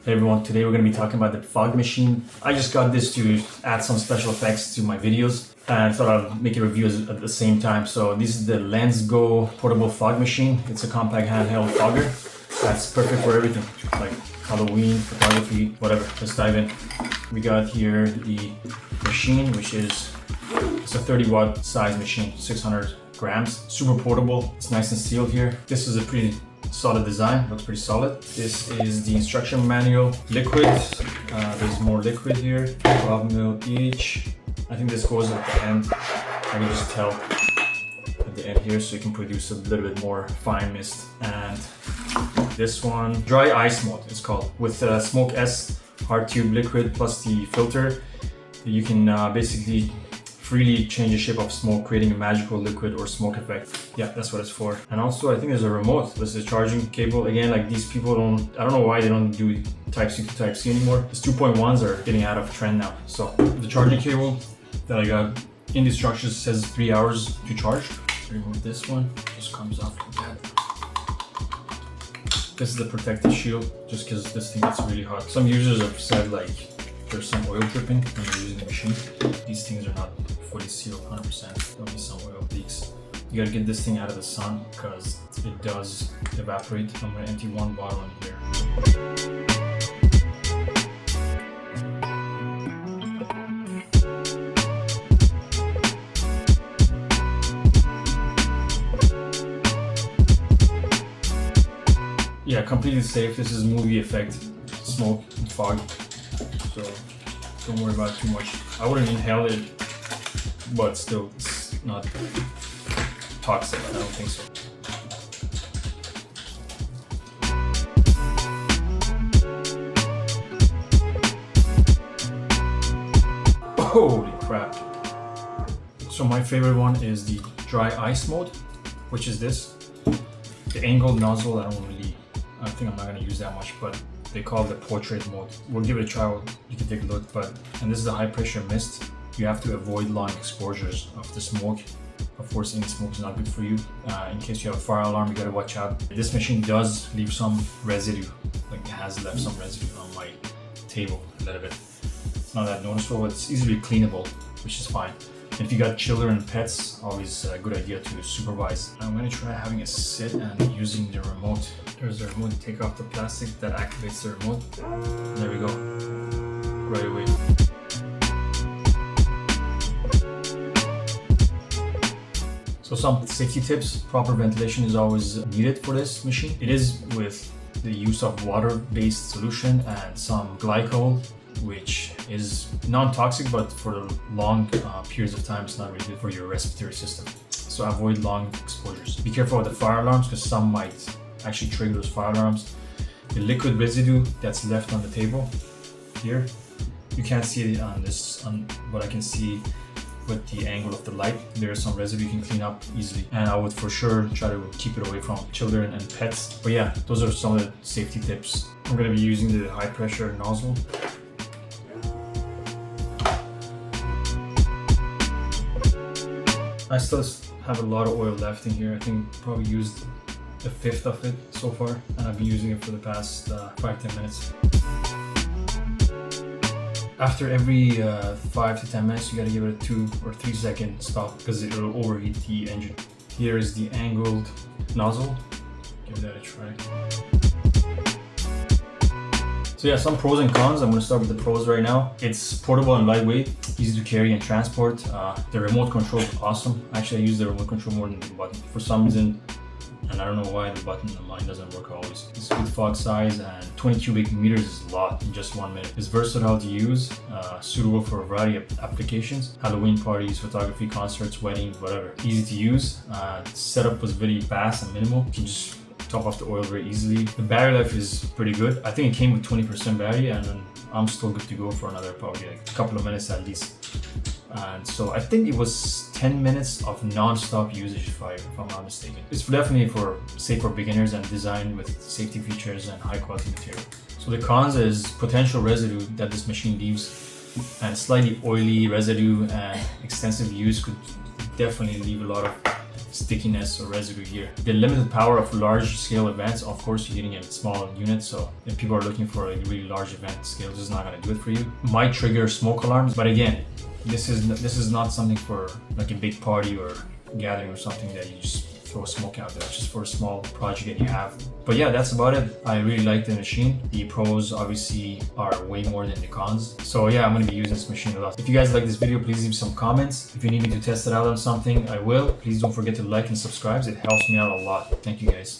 Hey everyone, today we're going to be talking about the fog machine. I just got this to add some special effects to my videos and I thought I'd make a review at the same time. So this is the LENSGO Portable Fog Machine. It's a compact handheld fogger that's perfect for everything, like Halloween, photography, whatever. Let's dive in. We got here the machine, which is it's a 30 watt size machine, 600 grams, super portable. It's nice and sealed here. This is a pretty solid design, looks pretty solid. This is the instruction manual. Liquid, there's more liquid here, 12 ml each. I think this goes at the end. I can just tell at the end here, so you can produce a little bit more fine mist. And this one, dry ice mode it's called, with Smoke S hard tube liquid plus the filter. You can basically freely change the shape of smoke, creating a magical liquid or smoke effect. Yeah, that's what it's for. And also I think there's a remote. This is a charging cable. Again, like these people I don't know why they don't do Type-C to Type-C anymore. These 2.1s are getting out of trend now. So the charging cable that I got in the instructions says 3 hours to charge. Remove this one, just comes off like that. This is the protective shield, just because this thing gets really hot. Some users have said like there's some oil dripping when you're using the machine. These things are not fully sealed 100%. There'll be some oil leaks. You gotta get this thing out of the sun because it does evaporate. I'm gonna empty one bottle in here. Yeah, completely safe. This is movie effect, smoke and fog. So don't worry about it too much. I wouldn't inhale it, but still it's not toxic. I don't think so. Holy crap. So my favorite one is the dry ice mode, which is this. The angled nozzle, I think I'm not going to use that much, but they call it the portrait mode. We'll give it a try, you can take a look, and this is the high pressure mist. You have to avoid long exposures of the smoke. Of course, any smoke is not good for you. In case you have a fire alarm, you gotta watch out. This machine does leave some residue, like it has left some residue on my table a little bit. It's not that noticeable, it's easily cleanable, which is fine. And if you got children and pets, always a good idea to supervise. I'm gonna try having a sit and using the remote. There's the remote, take off the plastic that activates the remote. There we go, right away. So some safety tips, proper ventilation is always needed for this machine. It is with the use of water-based solution and some glycol, which is non-toxic, but for the long periods of time, it's not really good for your respiratory system. So avoid long exposures. Be careful with the fire alarms because some might actually trigger those fire alarms. The liquid residue that's left on the table here, you can't see it on this, but I can see with the angle of the light, there's some residue you can clean up easily. And I would for sure try to keep it away from children and pets. But yeah, those are some of the safety tips. I'm gonna be using the high pressure nozzle. I still have a lot of oil left in here. I think probably used a fifth of it so far, and I've been using it for the past 5-10 minutes. After every 5 to 10 minutes, you gotta give it a 2 or 3 second stop because it will overheat the engine. Here is the angled nozzle. Give that a try. So yeah, some pros and cons. I'm gonna start with the pros right now. It's portable and lightweight, easy to carry and transport. The remote control is awesome. Actually, I use the remote control more than the button. For some reason, and I don't know why the button on mine doesn't work always. It's good fog size and 20 cubic meters is a lot in just 1 minute. It's versatile to use, suitable for a variety of applications. Halloween parties, photography, concerts, weddings, whatever. Easy to use. Setup was very fast and minimal. You can just top off the oil very easily. The battery life is pretty good. I think it came with 20% battery and then I'm still good to go for another probably like a couple of minutes at least. And so I think it was 10 minutes of non-stop usage if I'm not mistaken. It's definitely safe for beginners and designed with safety features and high quality material. So the cons is potential residue that this machine leaves, and slightly oily residue and extensive use could definitely leave a lot of stickiness or residue here. The limited power of large scale events, of course you're getting a small unit, so if people are looking for a really large event scale, this is not going to do it for you. Might trigger smoke alarms, but again, this is not something for like a big party or gathering or something that you just throw smoke out there. It's just for a small project that you have. But yeah, that's about it. I really like the machine. The pros obviously are way more than the cons. So yeah, I'm going to be using this machine a lot. If you guys like this video, please leave some comments. If you need me to test it out on something, I will. Please don't forget to like and subscribe. It helps me out a lot. Thank you guys.